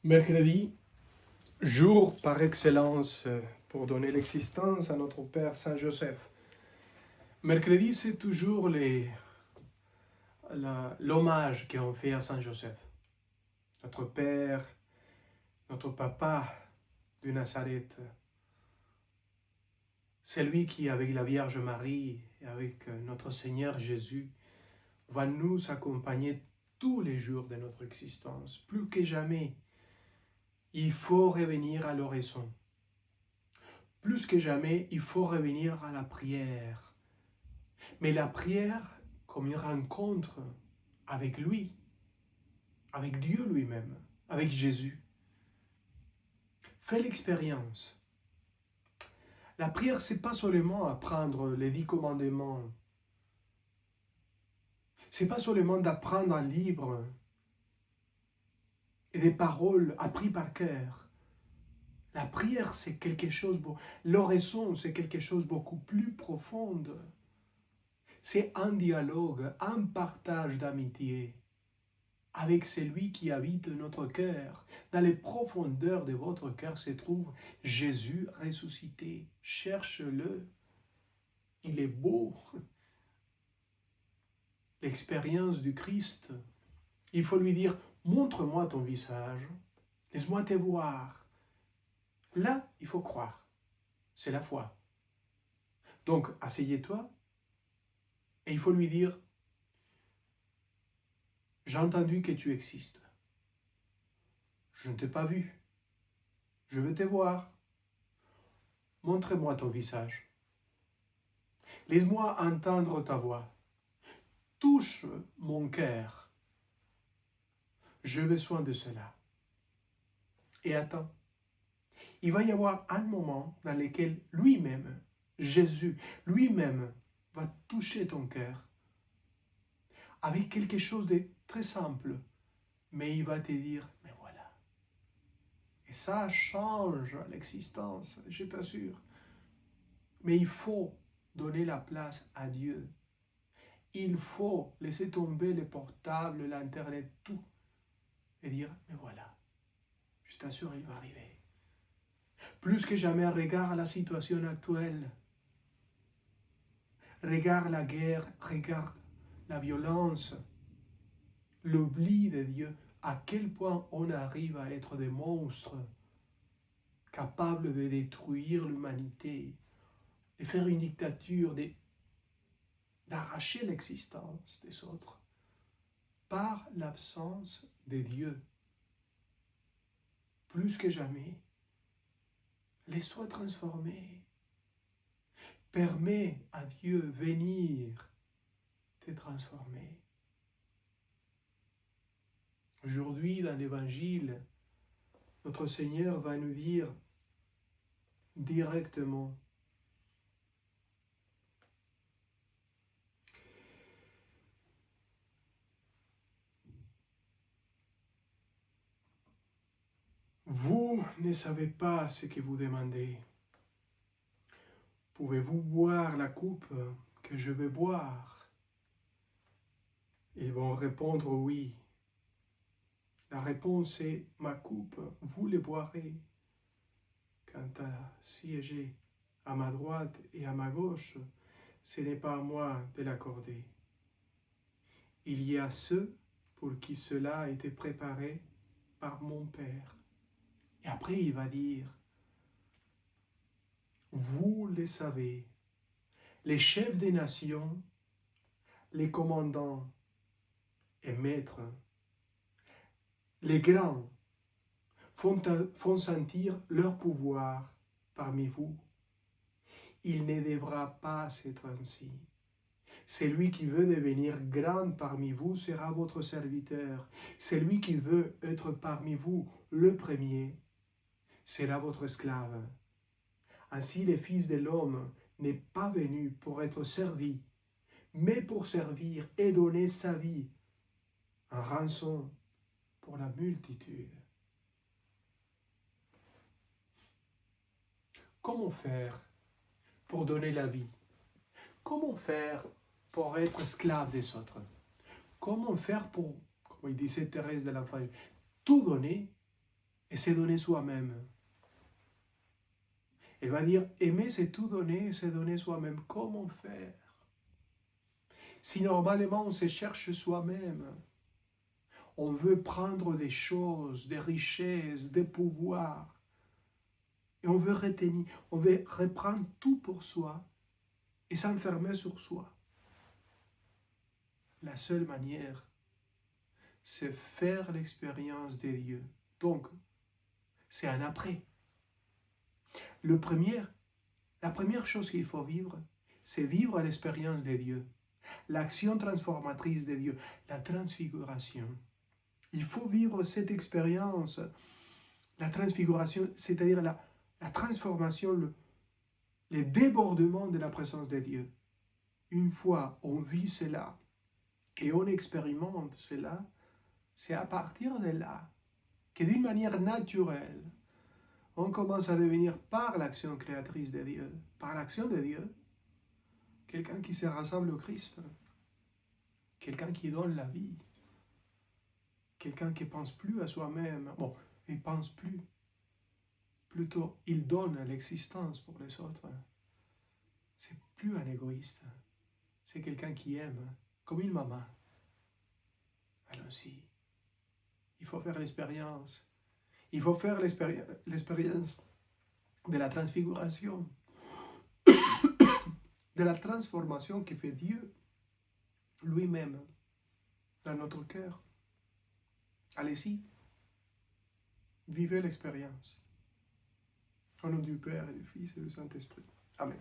Mercredi, jour par excellence pour donner l'existence à notre Père Saint Joseph. Mercredi, c'est toujours l'hommage qu'on fait à Saint Joseph. Notre Père, notre Papa de Nazareth. C'est lui qui, avec la Vierge Marie et avec notre Seigneur Jésus, va nous accompagner tous les jours de notre existence. Plus que jamais, il faut revenir à l'horizon. Plus que jamais, il faut revenir à la prière. Mais la prière comme une rencontre avec lui, avec Dieu lui-même, avec Jésus. Fais l'expérience. La prière, c'est pas seulement apprendre les 10 commandements. C'est pas seulement d'apprendre un livre et des paroles apprises par cœur. La prière, c'est quelque chose, l'oraison, c'est quelque chose de beaucoup plus profond. C'est un dialogue, un partage d'amitié avec celui qui habite notre cœur. Dans les profondeurs de votre cœur se trouve Jésus ressuscité. Cherche-le. Il est beau. L'expérience du Christ. Il faut lui dire, montre-moi ton visage. Laisse-moi te voir. Là, il faut croire. C'est la foi. Donc, asseyez-toi et il faut lui dire, j'ai entendu que tu existes. Je ne t'ai pas vu. Je veux te voir. Montre-moi ton visage. Laisse-moi entendre ta voix. Touche mon cœur. J'ai besoin de cela. Et attends. Il va y avoir un moment dans lequel lui-même, Jésus, lui-même, va toucher ton cœur avec quelque chose de très simple. Mais il va te dire, mais voilà. Et ça change l'existence, je t'assure. Mais il faut donner la place à Dieu. Il faut laisser tomber les portables, l'Internet, tout. Et dire, mais voilà, je t'assure, il va arriver. Plus que jamais, regarde la situation actuelle. Regarde la guerre, regarde la violence, l'oubli de Dieu. À quel point on arrive à être des monstres capables de détruire l'humanité, de faire une dictature, d'arracher l'existence des autres par l'absence de Dieu. Plus que jamais, laisse-toi transformer. Permets à Dieu venir te transformer. Aujourd'hui, dans l'Évangile, notre Seigneur va nous dire directement, vous ne savez pas ce que vous demandez. Pouvez-vous boire la coupe que je vais boire? Ils vont répondre oui. La réponse est, ma coupe, vous le boirez. Quant à siéger à ma droite et à ma gauche, ce n'est pas à moi de l'accorder. Il y a ceux pour qui cela a été préparé par mon Père. Et après, il va dire, vous le savez, les chefs des nations, les commandants et maîtres, les grands font sentir leur pouvoir parmi vous. Il ne devra pas être ainsi. Celui qui veut devenir grand parmi vous sera votre serviteur. Celui qui veut être parmi vous le premier sera votre esclave. Ainsi, le Fils de l'homme n'est pas venu pour être servi, mais pour servir et donner sa vie en rançon pour la multitude. Comment faire pour donner la vie? Comment faire pour être esclave des autres? Comment faire pour, comme il disait Thérèse de l'Enfant, tout donner et se donner soi-même. Elle va dire, aimer c'est tout donner, c'est donner soi-même. Comment faire? Si normalement on se cherche soi-même, on veut prendre des choses, des richesses, des pouvoirs, et on veut retenir, on veut reprendre tout pour soi et s'enfermer sur soi. La seule manière, c'est faire l'expérience de Dieu. Donc, c'est un après. La première chose qu'il faut vivre, c'est vivre l'expérience de Dieu, l'action transformatrice de Dieu, la transfiguration. Il faut vivre cette expérience, la transfiguration, c'est-à-dire la transformation, le débordement de la présence de Dieu. Une fois on vit cela et on expérimente cela, c'est à partir de là que d'une manière naturelle, on commence à devenir, par l'action créatrice de Dieu, par l'action de Dieu, quelqu'un qui se rassemble au Christ, quelqu'un qui donne la vie, quelqu'un qui ne pense plus à soi-même. Bon, il ne pense plus. Plutôt, il donne l'existence pour les autres. C'est plus un égoïste. C'est quelqu'un qui aime, comme une maman. Allons-y. Il faut faire l'expérience. Il faut faire l'expérience de la transfiguration, de la transformation que fait Dieu lui-même dans notre cœur. Allez-y, vivez l'expérience. Au nom du Père et du Fils et du Saint-Esprit. Amen.